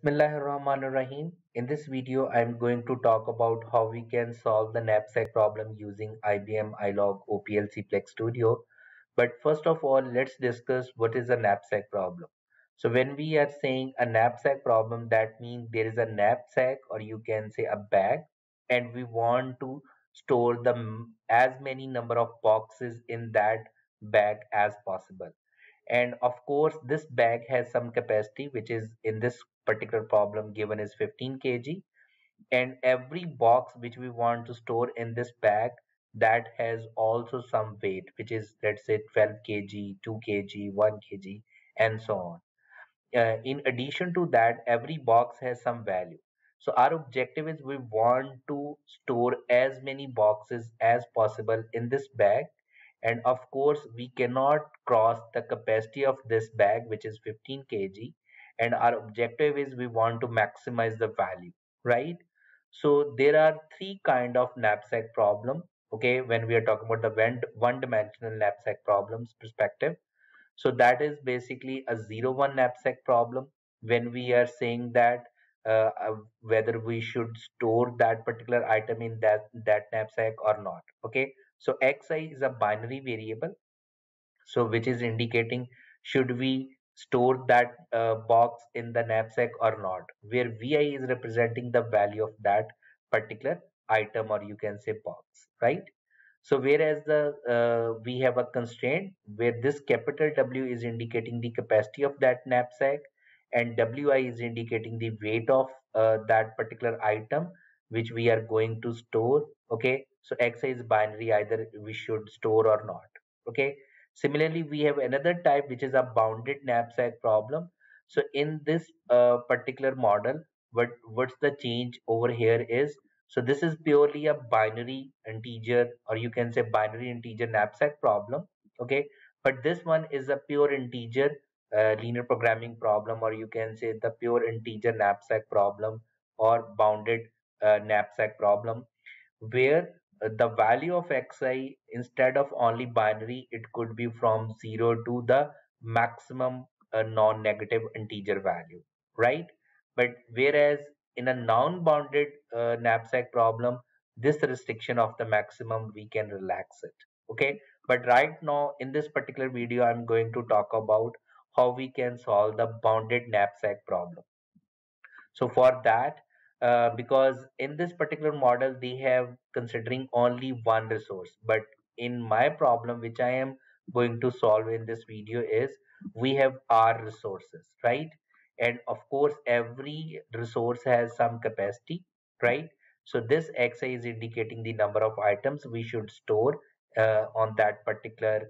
Bismillahirrahmanirrahim. In this video, I'm going to talk about how we can solve the knapsack problem using IBM iLog OPL Plex Studio. But first of all, let's discuss what is a knapsack problem. So when we are saying a knapsack problem, that means there is a knapsack or you can say a bag, and we want to store as many number of boxes in that bag as possible. And of course this bag has some capacity, which is in this particular problem given is 15 kg, and every box which we want to store in this bag, that has also some weight, which is, let's say, 12 kg, 2 kg, 1 kg, and so on. In addition to that, every box has some value. So our objective is we want to store as many boxes as possible in this bag. And of course, we cannot cross the capacity of this bag, which is 15 kg. And our objective is we want to maximize the value, right? So there are three kind of knapsack problem. Okay, when we are talking about the one-dimensional knapsack problems perspective, so that is basically a 0 1 knapsack problem when we are saying that whether we should store that particular item in that knapsack or not. Okay, so xi is a binary variable, so which is indicating should we store that box in the knapsack or not, where vi is representing the value of that particular item or you can say box, right? So whereas the we have a constraint where this capital W is indicating the capacity of that knapsack, and Wi is indicating the weight of that particular item which we are going to store. Okay, so xi is binary, either we should store or not. Okay, similarly we have another type which is a bounded knapsack problem. So in this particular model, what's the change over here is, so this is purely a binary integer or you can say binary integer knapsack problem. Okay, but this one is a pure integer linear programming problem, or you can say the pure integer knapsack problem or bounded knapsack problem, where the value of xi, instead of only binary, it could be from 0 to the maximum non-negative integer value, right? But whereas in a non-bounded knapsack problem, this restriction of the maximum we can relax it. Okay, but right now in this particular video I'm going to talk about how we can solve the bounded knapsack problem. So for that, because in this particular model they have considering only one resource, but in my problem which I am going to solve in this video is we have r resources, right? And of course every resource has some capacity, right? So this xi is indicating the number of items we should store on that particular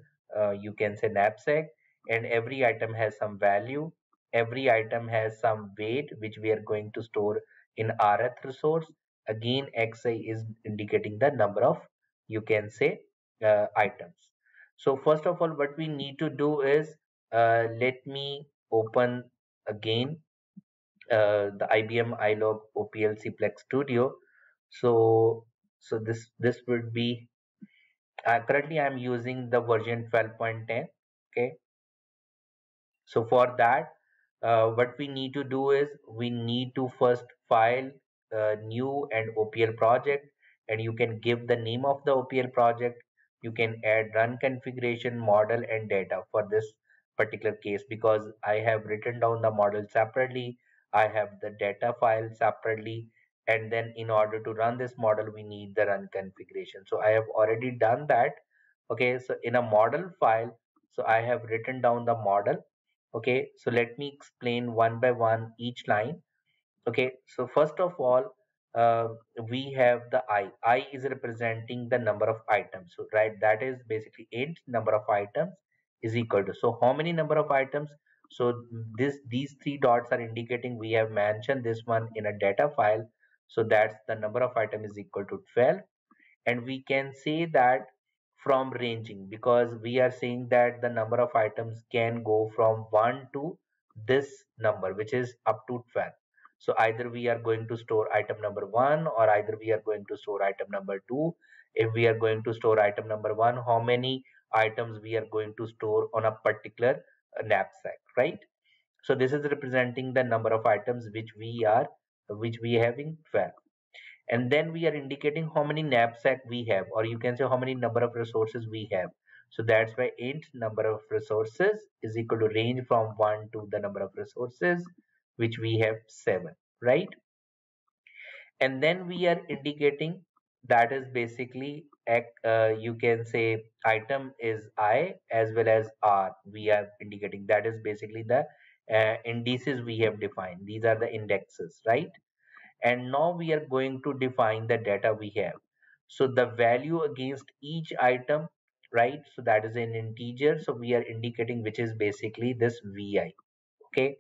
you can say knapsack, and every item has some value. Every item has some weight which we are going to store in rth resource. Again, xi is indicating the number of you can say items. So first of all, what we need to do is let me open again the IBM iLog OPL Plex Studio. So this would be currently I'm using the version 12.10. Okay, so for that, what we need to do is we need to first file new and OPL project, and you can give the name of the OPL project. You can add run configuration, model, and data for this particular case, because I have written down the model separately. I have the data file separately, and then in order to run this model, we need the run configuration. So I have already done that. Okay, so in a model file, so I have written down the model. Okay, so let me explain one by one each line. Okay, so first of all, uh, we have the I is representing the number of items, so right, that is basically int number of items is equal to, so how many number of items. So these three dots are indicating we have mentioned this one in a data file, so that's the number of item is equal to 12. And we can say that from ranging, because we are saying that the number of items can go from 1 to this number, which is up to 12. So either we are going to store item number 1, or either we are going to store item number 2. If we are going to store item number 1, how many items we are going to store on a particular knapsack, right? So this is representing the number of items which we having 12. And then we are indicating how many knapsack we have, or you can say how many number of resources we have. So that's why int number of resources is equal to range from 1 to the number of resources which we have 7, right? And then we are indicating that is basically you can say item is I as well as R we are indicating. That is basically the indices we have defined. These are the indexes, right? And now we are going to define the data we have. So the value against each item, right? So that is an integer, so we are indicating which is basically this vi. Okay,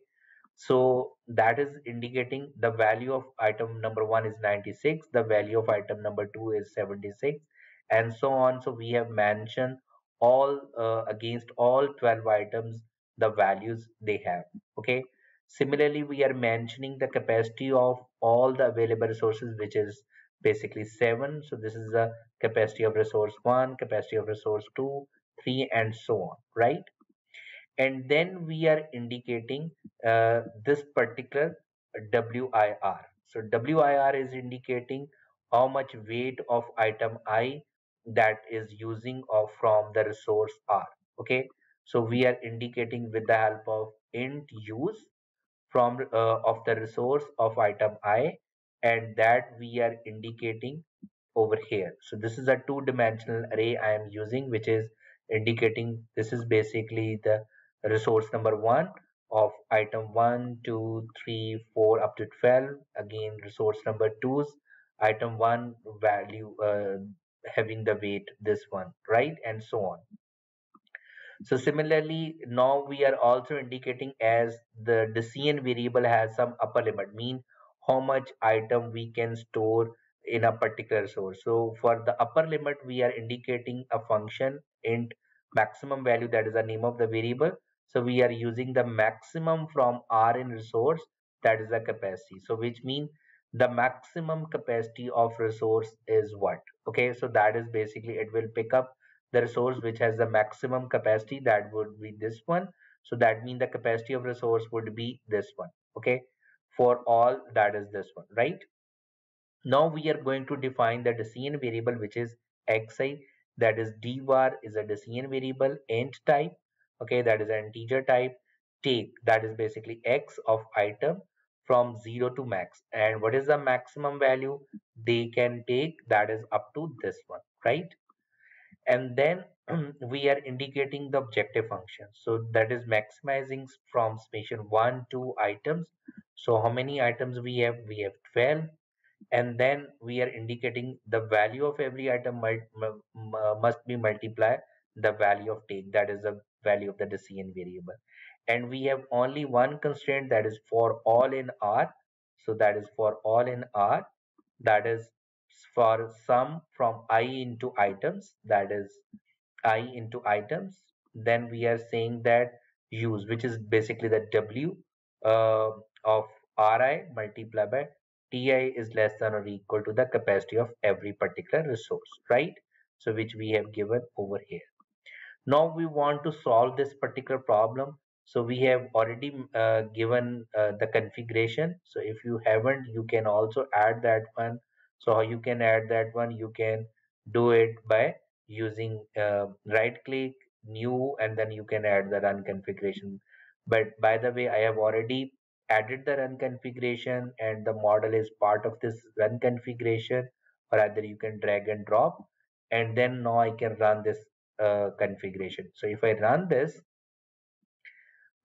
so that is indicating the value of item number 1 is 96, the value of item number 2 is 76, and so on. So we have mentioned all against all 12 items the values they have. Okay. Similarly, we are mentioning the capacity of all the available resources, which is basically 7. So this is the capacity of resource 1, capacity of resource 2, 3, and so on, right? And then we are indicating this particular WIR. So WIR is indicating how much weight of item I that is using of from the resource R. Okay, so we are indicating with the help of int use from of the resource of item I, and that we are indicating over here. So this is a two-dimensional array I am using, which is indicating this is basically the resource number 1 of item 1, 2, 3, 4 up to 12. Again, resource number 2's item 1 value having the weight this one, right? And so on. So similarly, now we are also indicating as the decision variable has some upper limit, mean how much item we can store in a particular source. So for the upper limit, we are indicating a function int maximum value, that is the name of the variable. So we are using the maximum from R in resource, that is the capacity. So which means the maximum capacity of resource is what? Okay, so that is basically it will pick up the resource which has the maximum capacity, that would be this one. So that means the capacity of resource would be this one. Okay, for all that is this one, right? Now we are going to define the decision variable which is xi, that is dvar is a decision variable, int type. Okay, that is an integer type. Take, that is basically x of item from 0 to max, and what is the maximum value they can take, that is up to this one, right? And then we are indicating the objective function, so that is maximizing from station 1 to items. So how many items we have? We have 12. And then we are indicating the value of every item must be multiplied the value of take, that is the value of the decision variable. And we have only one constraint, that is for all in R. So that is for all in R, that is for sum from I into items, that is I into items. Then we are saying that use, which is basically the W uh, of Ri multiplied by Ti is less than or equal to the capacity of every particular resource, right? So which we have given over here. Now we want to solve this particular problem. So we have already given the configuration. So if you haven't, you can also add that one. So how you can add that one? You can do it by using right click, new, and then you can add the run configuration. But by the way, I have already added the run configuration, and the model is part of this run configuration, or either you can drag and drop, and then now I can run this configuration. So if I run this,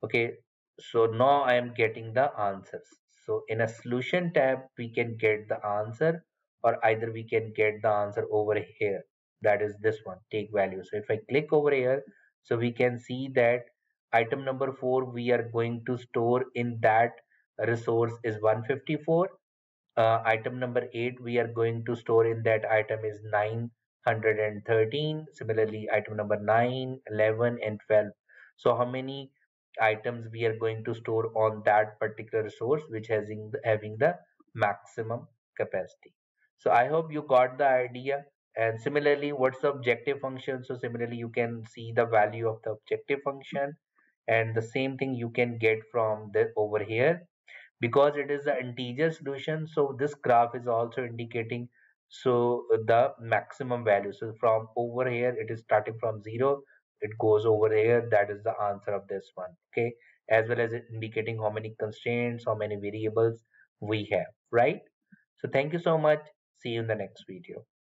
okay, so now I am getting the answers. So in a solution tab, we can get the answer, or either we can get the answer over here. That is this one, take value. So if I click over here, so we can see that item number 4 we are going to store in that resource is 154. Item number 8 we are going to store in that item is 913. Similarly, item number 9, 11, and 12. So how many items we are going to store on that particular resource which has having the maximum capacity? So I hope you got the idea. And similarly, what's the objective function? So similarly, you can see the value of the objective function. and the same thing you can get from the over here. Because it is an integer solution, so this graph is also indicating the maximum value. So from over here it is starting from 0, it goes over here, that is the answer of this one. Okay, as well as it indicating how many constraints, how many variables we have, right? So thank you so much, see you in the next video.